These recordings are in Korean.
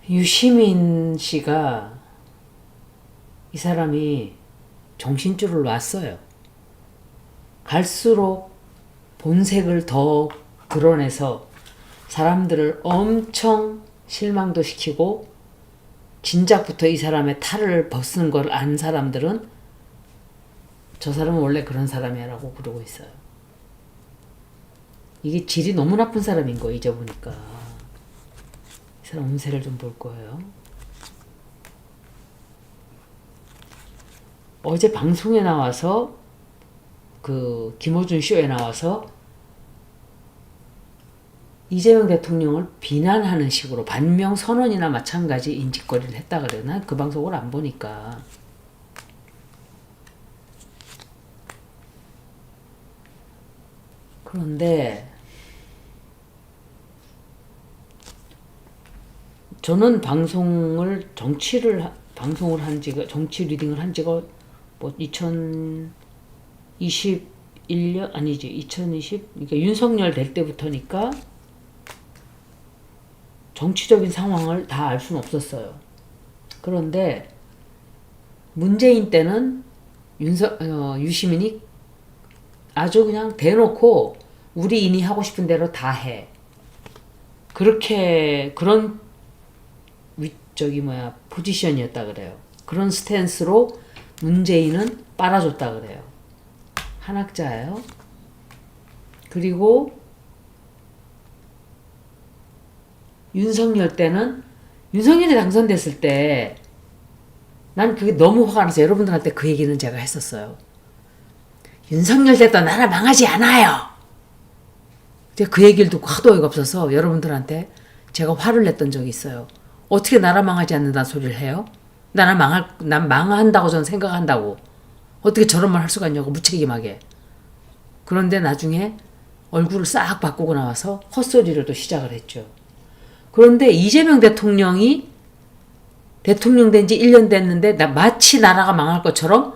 유시민 씨가 이 사람이 정신줄을 놨어요. 갈수록 본색을 더 드러내서 사람들을 엄청 실망도 시키고 진작부터 이 사람의 탈을 벗은 걸 안 사람들은 저 사람은 원래 그런 사람이야 라고 그러고 있어요. 이게 질이 너무 나쁜 사람인 거 잊어보니까. 이 사람 운세를 좀 볼 거예요. 어제 방송에 나와서 그 김어준 쇼에 나와서 이재명 대통령을 비난하는 식으로 반명 선언이나 마찬가지 인식거리를 했다 그래요. 난 그 방송을 안 보니까. 그런데 저는 방송을 한 지가 정치 리딩을 한 지가 뭐 2021년 아니지 2020 그러니까 윤석열 될 때부터니까 정치적인 상황을 다 알 수는 없었어요. 그런데 문재인 때는 유시민이 아주 그냥 대놓고 우리 인이 하고 싶은 대로 다 해. 그렇게 그런 포지션이었다 그래요. 그런 스탠스로 문재인은 빨아줬다 그래요. 한학자예요. 그리고 윤석열 때는 윤석열이 당선됐을 때 난 그게 너무 화가 나서 여러분들한테 그 얘기는 제가 했었어요. 윤석열 됐다 나라 망하지 않아요. 제가 그 얘기를 듣고 하도 어이가 없어서 여러분들한테 제가 화를 냈던 적이 있어요. 어떻게 나라 망하지 않는다는 소리를 해요? 난 망한다고 저는 생각한다고. 어떻게 저런 말 할 수가 있냐고 무책임하게. 그런데 나중에 얼굴을 싹 바꾸고 나와서 헛소리를 또 시작을 했죠. 그런데 이재명 대통령이 대통령 된 지 1년 됐는데 마치 나라가 망할 것처럼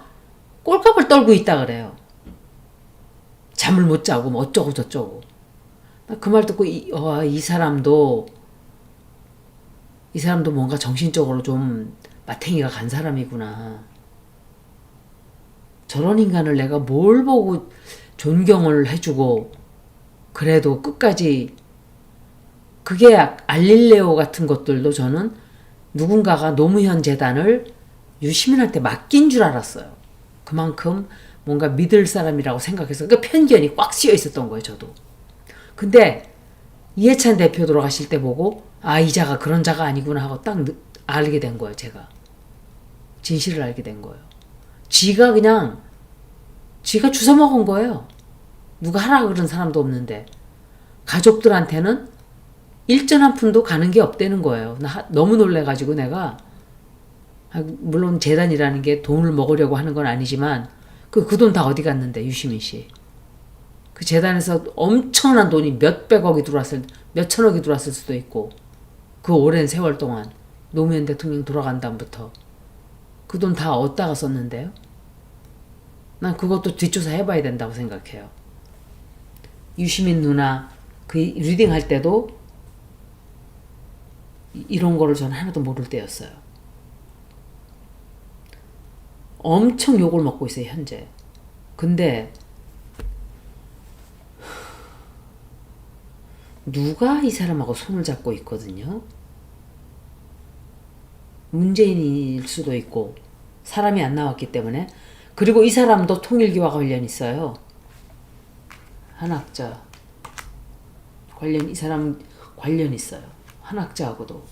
꼴값을 떨고 있다 그래요. 잠을 못 자고 뭐 어쩌고 저쩌고. 그 말 듣고 이 사람도 뭔가 정신적으로 좀 마탱이가 간 사람이구나. 저런 인간을 내가 뭘 보고 존경을 해주고 그래도 끝까지 그게 알릴레오 같은 것들도 저는 누군가가 노무현 재단을 유시민한테 맡긴 줄 알았어요. 그만큼 뭔가 믿을 사람이라고 생각해서 그 편견이 꽉 씌어 있었던 거예요. 저도. 근데 이해찬 대표 돌아가실 때 보고 이 자가 그런 자가 아니구나 하고 딱 알게 된 거예요. 제가. 진실을 알게 된 거예요. 지가 주워 먹은 거예요. 누가 하라 그런 사람도 없는데 가족들한테는 일전 한 푼도 가는 게 없다는 거예요. 너무 놀래가지고 내가 물론 재단이라는 게 돈을 먹으려고 하는 건 아니지만 그 돈 다 어디 갔는데 유시민 씨. 그 재단에서 엄청난 돈이 몇천억이 들어왔을 수도 있고 그 오랜 세월 동안 노무현 대통령 돌아간 다음부터 그 돈 다 어디다가 썼는데요? 난 그것도 뒷조사 해봐야 된다고 생각해요. 유시민 누나 그 리딩 할 때도 이런 거를 저는 하나도 모를 때였어요. 엄청 욕을 먹고 있어요, 현재. 근데 누가 이 사람하고 손을 잡고 있거든요. 문재인일 수도 있고 사람이 안 나왔기 때문에. 그리고 이 사람도 통일교와 관련 있어요. 한학자 이 사람 관련 있어요. 한학자하고도.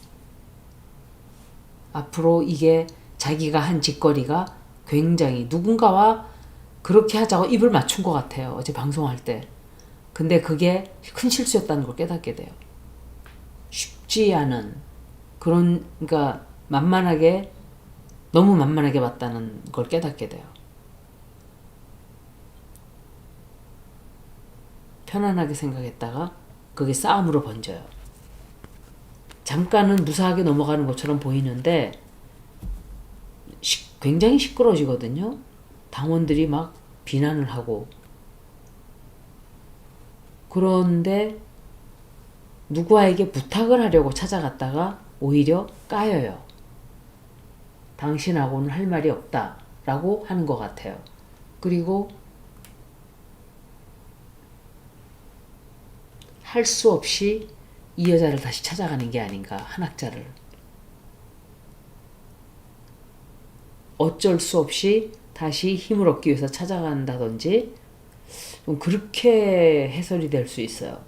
앞으로 이게 자기가 한 짓거리가 굉장히 누군가와 그렇게 하자고 입을 맞춘 것 같아요. 어제 방송할 때. 근데 그게 큰 실수였다는 걸 깨닫게 돼요. 쉽지 않은 그러니까 너무 만만하게 봤다는 걸 깨닫게 돼요. 편안하게 생각했다가 그게 싸움으로 번져요. 잠깐은 무사하게 넘어가는 것처럼 보이는데 굉장히 시끄러워지거든요. 당원들이 막 비난을 하고. 그런데 누구에게 부탁을 하려고 찾아갔다가 오히려 까여요. 당신하고는 할 말이 없다 라고 하는 것 같아요. 그리고 할 수 없이 이 여자를 다시 찾아가는 게 아닌가, 한 학자를. 어쩔 수 없이 다시 힘을 얻기 위해서 찾아간다든지 좀 그렇게 해설이 될 수 있어요.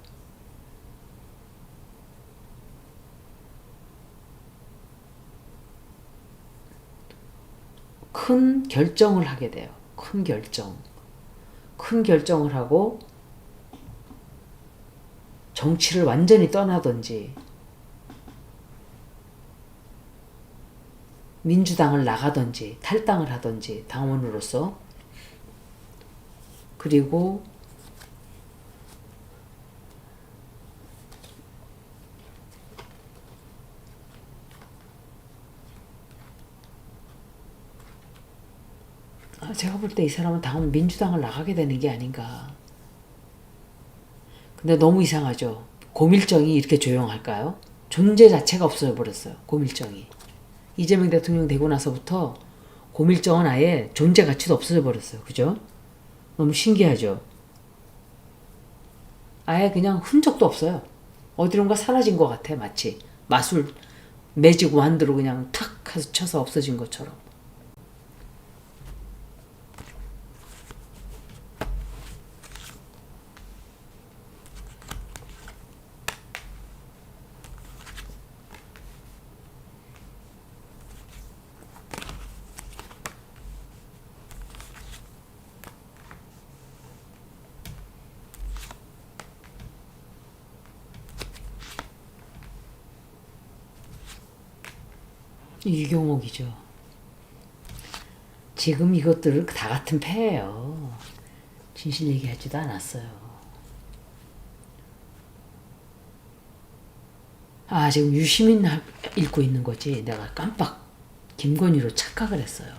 큰 결정을 하게 돼요. 큰 결정. 큰 결정을 하고 정치를 완전히 떠나든지 민주당을 나가든지 탈당을 하든지 당원으로서. 그리고 제가 볼 때 이 사람은 당원 민주당을 나가게 되는 게 아닌가. 근데 너무 이상하죠. 고밀정이 이렇게 조용할까요? 존재 자체가 없어져 버렸어요. 고밀정이. 이재명 대통령 되고 나서부터 고밀정은 아예 존재 가치도 없어져 버렸어요. 그죠? 너무 신기하죠? 아예 그냥 흔적도 없어요. 어디론가 사라진 것 같아. 마치 마술 매직 완드로 그냥 탁 해서 쳐서 없어진 것처럼. 유경옥이죠. 지금 이것들은 다 같은 패예요. 진실 얘기하지도 않았어요. 지금 유시민 읽고 있는 거지. 내가 깜빡 김건희로 착각을 했어요.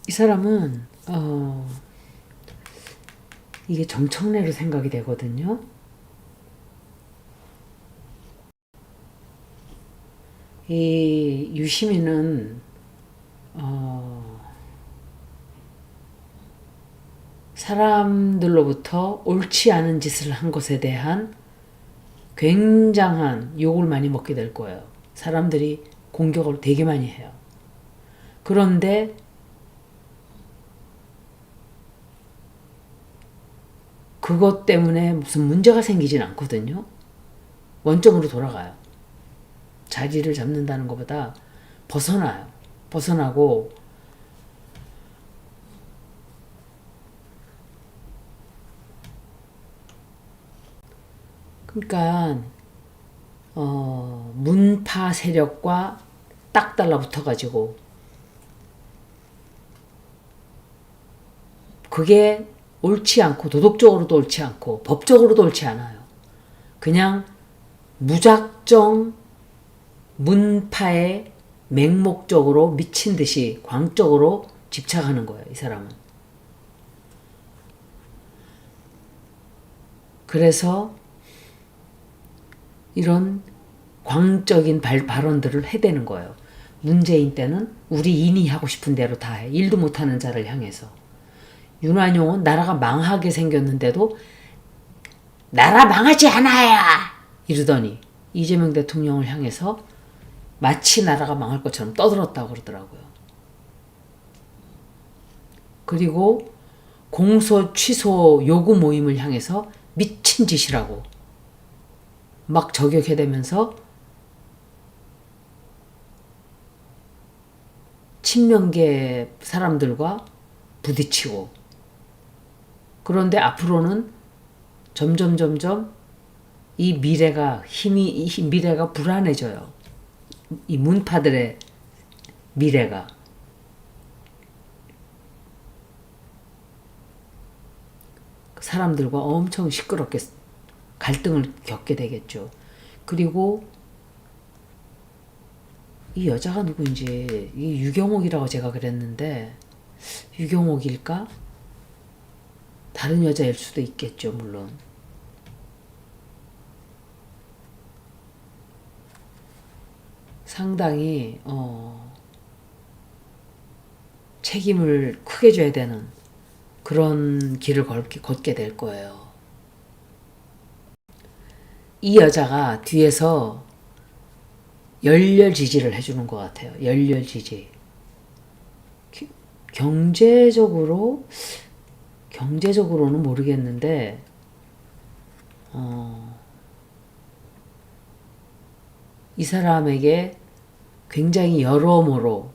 이 사람은 이게 정청래로 생각이 되거든요. 이 유시민은 사람들로부터 옳지 않은 짓을 한 것에 대한 굉장한 욕을 많이 먹게 될 거예요. 사람들이 공격을 되게 많이 해요. 그런데 그것 때문에 무슨 문제가 생기진 않거든요. 원점으로 돌아가요. 자리를 잡는다는 것보다 벗어나요. 벗어나고 그러니까 문파 세력과 딱 달라붙어가지고 그게 옳지 않고 도덕적으로도 옳지 않고 법적으로도 옳지 않아요. 그냥 무작정 문파에 맹목적으로 미친 듯이 광적으로 집착하는 거예요. 이 사람은. 그래서 이런 광적인 발언들을 해대는 거예요. 문재인 때는 우리 인이 하고 싶은 대로 다 해. 일도 못하는 자를 향해서. 윤완용은 나라가 망하게 생겼는데도 나라 망하지 않아야 이러더니 이재명 대통령을 향해서 마치 나라가 망할 것처럼 떠들었다고 그러더라고요. 그리고 공소 취소 요구 모임을 향해서 미친 짓이라고 막 저격해대면서 친명계 사람들과 부딪히고. 그런데 앞으로는 점점 이 미래가 불안해져요. 이 문파들의 미래가. 사람들과 엄청 시끄럽게 갈등을 겪게 되겠죠. 그리고 이 여자가 누구인지, 이 유경옥이라고 제가 그랬는데 유경옥일까? 다른 여자일 수도 있겠죠, 물론. 상당히 책임을 크게 져야 되는 그런 길을 걷게 될 거예요. 이 여자가 뒤에서 열렬 지지를 해주는 것 같아요. 열렬 지지. 경제적으로는 모르겠는데, 이 사람에게 굉장히 여러모로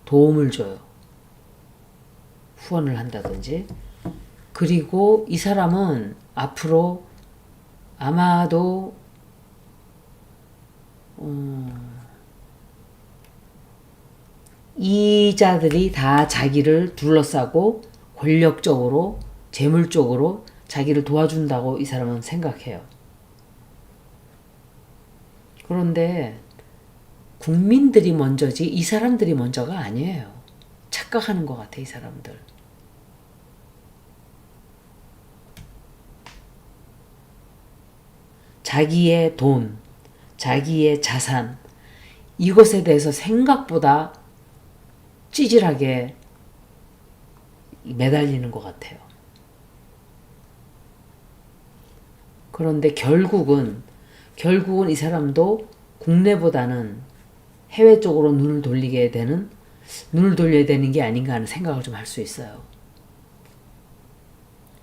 도움을 줘요. 후원을 한다든지. 그리고 이 사람은 앞으로 아마도 이자들이 다 자기를 둘러싸고 권력적으로, 재물적으로 자기를 도와준다고 이 사람은 생각해요. 그런데 국민들이 먼저지 이 사람들이 먼저가 아니에요. 착각하는 것 같아, 이 사람들. 자기의 돈, 자기의 자산, 이것에 대해서 생각보다 찌질하게 매달리는 것 같아요. 그런데 결국은 이 사람도 국내보다는 해외 쪽으로 눈을 돌려야 되는 게 아닌가 하는 생각을 좀 할 수 있어요.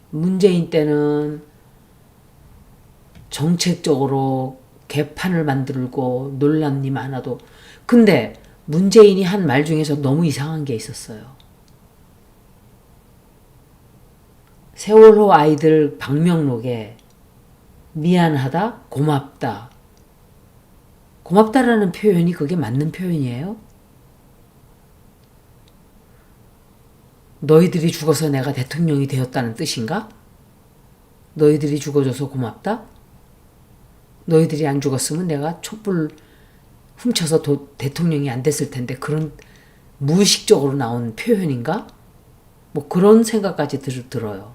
문재인 때는 정책적으로 개판을 만들고 논란이 많아도, 근데 문재인이 한 말 중에서 너무 이상한 게 있었어요. 세월호 아이들 방명록에 미안하다, 고맙다. 고맙다라는 표현이 그게 맞는 표현이에요? 너희들이 죽어서 내가 대통령이 되었다는 뜻인가? 너희들이 죽어줘서 고맙다? 너희들이 안 죽었으면 내가 촛불 훔쳐서 대통령이 안 됐을 텐데, 그런 무의식적으로 나온 표현인가? 뭐 그런 생각까지 들어요.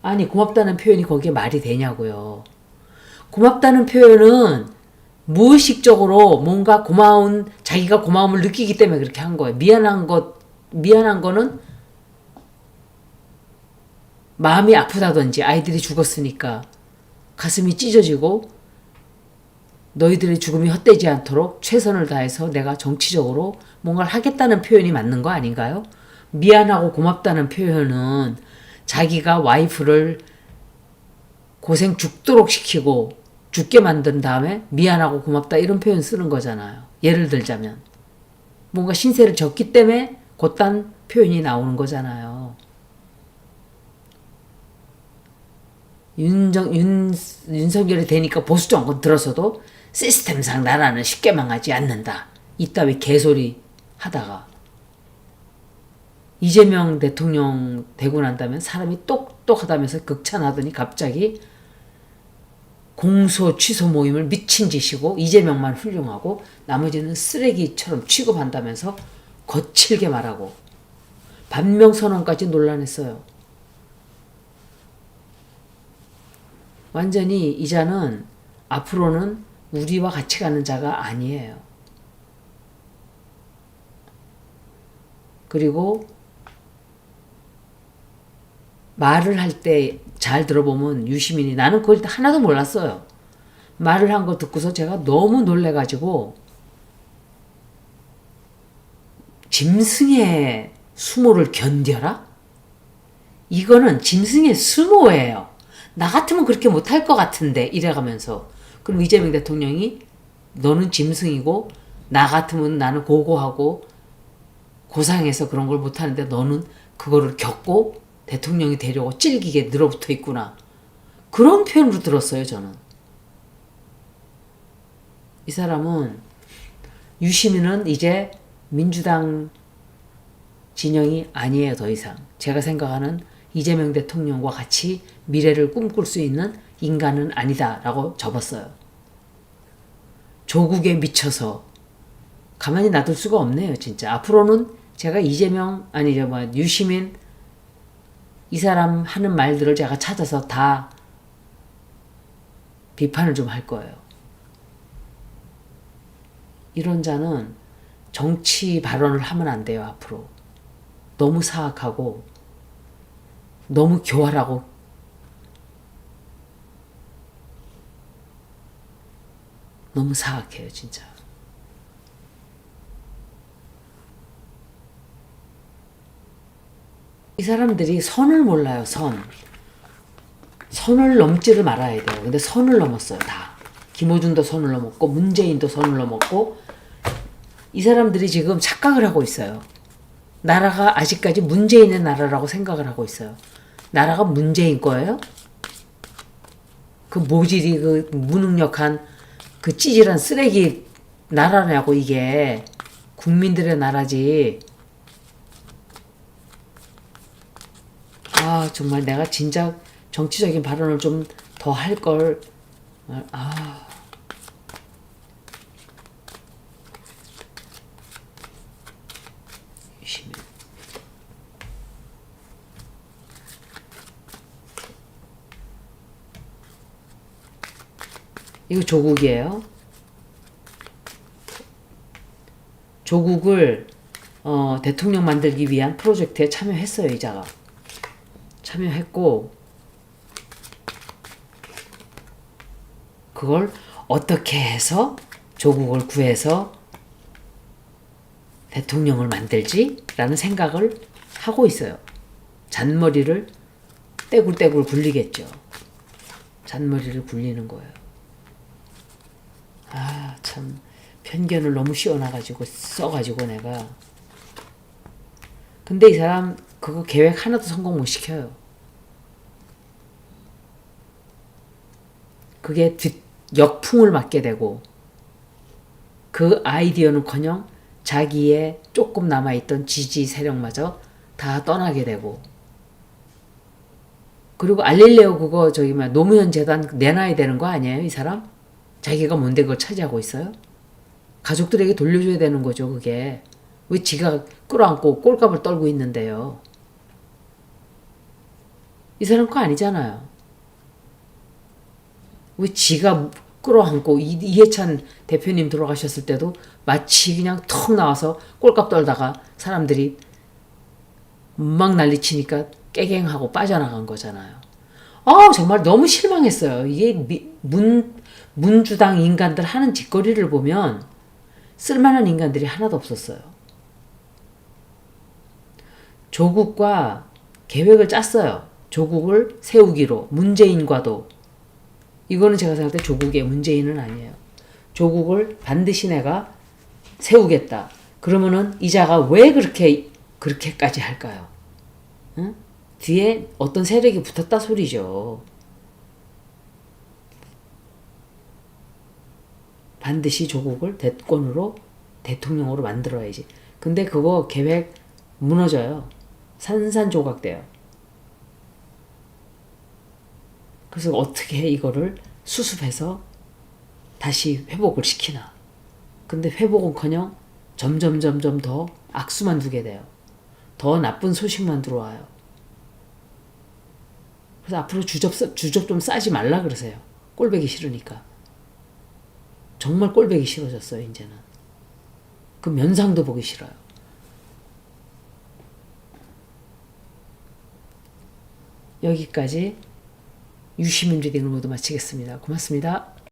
아니, 고맙다는 표현이 거기에 말이 되냐고요. 고맙다는 표현은 무의식적으로 뭔가 자기가 고마움을 느끼기 때문에 그렇게 한 거예요. 미안한 거는 마음이 아프다든지, 아이들이 죽었으니까 가슴이 찢어지고 너희들의 죽음이 헛되지 않도록 최선을 다해서 내가 정치적으로 뭔가를 하겠다는 표현이 맞는 거 아닌가요? 미안하고 고맙다는 표현은 자기가 와이프를 고생 죽도록 시키고 죽게 만든 다음에 미안하고 고맙다 이런 표현 쓰는 거잖아요. 예를 들자면 뭔가 신세를 졌기 때문에 곧단 표현이 나오는 거잖아요. 윤석열이 되니까 보수 정권 들어서도 시스템상 나라는 쉽게 망하지 않는다. 이따위 개소리 하다가 이재명 대통령 되고 난 다음에 사람이 똑똑하다면서 극찬하더니 갑자기 공소 취소 모임을 미친 짓이고 이재명만 훌륭하고 나머지는 쓰레기처럼 취급한다면서 거칠게 말하고 반명선언까지 논란했어요. 완전히 이 자는 앞으로는 우리와 같이 가는 자가 아니에요. 그리고 말을 할 때 잘 들어보면 유시민이, 나는 그걸 하나도 몰랐어요. 말을 한 거 듣고서 제가 너무 놀래가지고 짐승의 수모를 견뎌라? 이거는 짐승의 수모예요. 나 같으면 그렇게 못할 것 같은데 이래가면서, 그럼 이재명 대통령이 너는 짐승이고 나 같으면 나는 고고하고 고상해서 그런 걸 못하는데 너는 그거를 겪고 대통령이 되려고 찔기게 늘어붙어 있구나. 그런 표현으로 들었어요, 저는. 이 사람은, 유시민은 이제 민주당 진영이 아니에요. 더 이상. 제가 생각하는 이재명 대통령과 같이 미래를 꿈꿀 수 있는 인간은 아니다 라고 접었어요. 조국에 미쳐서 가만히 놔둘 수가 없네요. 진짜. 앞으로는 제가 이재명 유시민 이 사람 하는 말들을 제가 찾아서 다 비판을 좀 할 거예요. 이런 자는 정치 발언을 하면 안 돼요. 앞으로. 너무 사악하고 너무 교활하고 너무 사악해요. 진짜. 이 사람들이 선을 몰라요. 선을 넘지를 말아야 돼요. 근데 선을 넘었어요. 다. 김어준도 선을 넘었고 문재인도 선을 넘었고 이 사람들이 지금 착각을 하고 있어요. 나라가 아직까지 문재인의 나라라고 생각을 하고 있어요. 나라가 문재인 거예요? 그 모질이 그 무능력한 그 찌질한 쓰레기 나라냐고. 이게 국민들의 나라지. 아 정말 내가 진짜 정치적인 발언을 좀 더 할 걸. 이거 조국이에요. 조국을 대통령 만들기 위한 프로젝트에 참여했어요. 이자가. 참여했고 그걸 어떻게 해서 조국을 구해서 대통령을 만들지? 라는 생각을 하고 있어요. 잔머리를 떼굴떼굴 굴리겠죠. 잔머리를 굴리는 거예요. 아, 참 편견을 너무 씌워놔가지고 써가지고 내가. 근데 이 사람 그거 계획 하나도 성공 못 시켜요. 그게 역풍을 맞게 되고 그 아이디어는커녕 자기의 조금 남아있던 지지 세력마저 다 떠나게 되고, 그리고 알릴레오 그거 노무현 재단 내놔야 되는 거 아니에요? 이 사람? 자기가 뭔데 그걸 차지하고 있어요? 가족들에게 돌려줘야 되는 거죠. 그게 왜 지가 끌어안고 꼴값을 떨고 있는데요. 이 사람 거 아니잖아요. 왜 지가 끌어안고. 이해찬 대표님 돌아가셨을 때도 마치 그냥 턱 나와서 꼴값 떨다가 사람들이 막 난리치니까 깨갱하고 빠져나간 거잖아요. 정말 너무 실망했어요. 이게 문주당 인간들 하는 짓거리를 보면 쓸만한 인간들이 하나도 없었어요. 조국과 계획을 짰어요. 조국을 세우기로. 문재인과도. 이거는 제가 생각할 때 조국의 문재인은 아니에요. 조국을 반드시 내가 세우겠다. 그러면은 이자가 왜 그렇게까지 할까요? 응? 뒤에 어떤 세력이 붙었다 소리죠. 반드시 조국을 대권으로 대통령으로 만들어야지. 근데 그거 계획 무너져요. 산산조각돼요. 그래서 어떻게 이거를 수습해서 다시 회복을 시키나. 근데 회복은커녕 점점 더 악수만 두게 돼요. 더 나쁜 소식만 들어와요. 그래서 앞으로 주접 좀 싸지 말라 그러세요. 꼴보기 싫으니까. 정말 꼴보기 싫어졌어요. 이제는. 그 면상도 보기 싫어요. 여기까지 유시민 리딩을 모두 마치겠습니다. 고맙습니다.